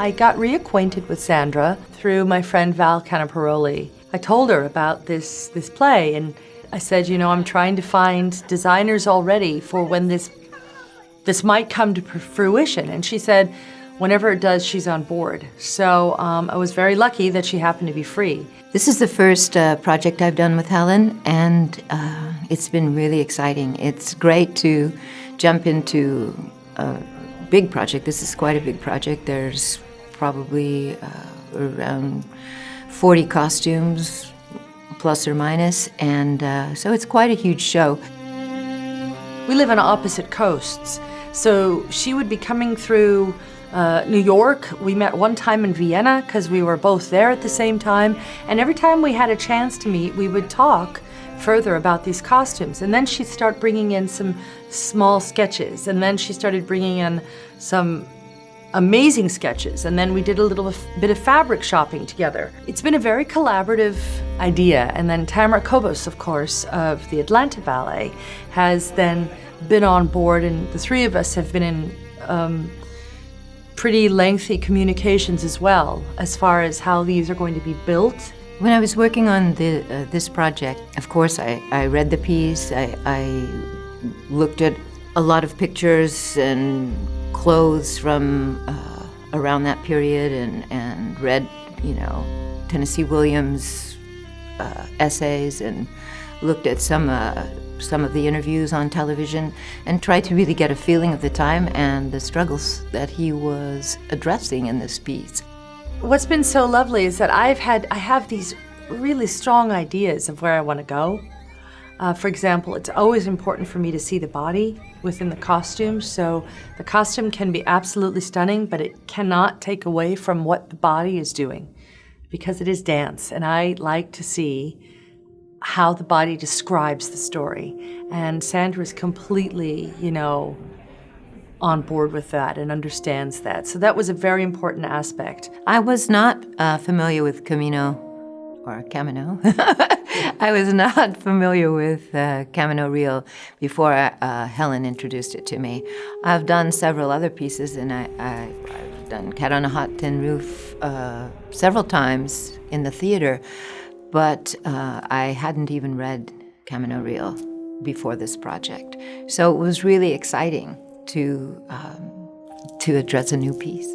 I got reacquainted with Sandra through my friend Val Canaparoli. I told her about this play, and I said, you know, I'm trying to find designers already for when this might come to fruition. And she said, whenever it does, she's on board. So I was very lucky that she happened to be free. This is the first project I've done with Helen, and it's been really exciting. It's great to jump into a big project. This is quite a big project. There's probably around 40 costumes, plus or minus, and so it's quite a huge show. We live on opposite coasts, so she would be coming through New York. We met one time in Vienna because we were both there at the same time, and every time we had a chance to meet, we would talk further about these costumes. And then she'd start bringing in some small sketches, and then she started bringing in some amazing sketches, and then we did a little bit of fabric shopping together. It's been a very collaborative idea, and then Tamara Kobos, of course, of the Atlanta Ballet, has then been on board, and the three of us have been in pretty lengthy communications as well, as far as how these are going to be built. When I was working on this project, of course, I read the piece, I looked at a lot of pictures and clothes from around that period, and read, you know, Tennessee Williams essays, and looked at some of the interviews on television, and tried to really get a feeling of the time and the struggles that he was addressing in this piece. What's been so lovely is that I have these really strong ideas of where I want to go. For example, it's always important for me to see the body within the costume. So the costume can be absolutely stunning, but it cannot take away from what the body is doing, because it is dance. And I like to see how the body describes the story. And Sandra is completely, you know, on board with that and understands that. So that was a very important aspect. I was not familiar with Camino. I was not familiar with Camino Real before Helen introduced it to me. I've done several other pieces, and I've done Cat on a Hot Tin Roof several times in the theater, but I hadn't even read Camino Real before this project. So it was really exciting to address a new piece.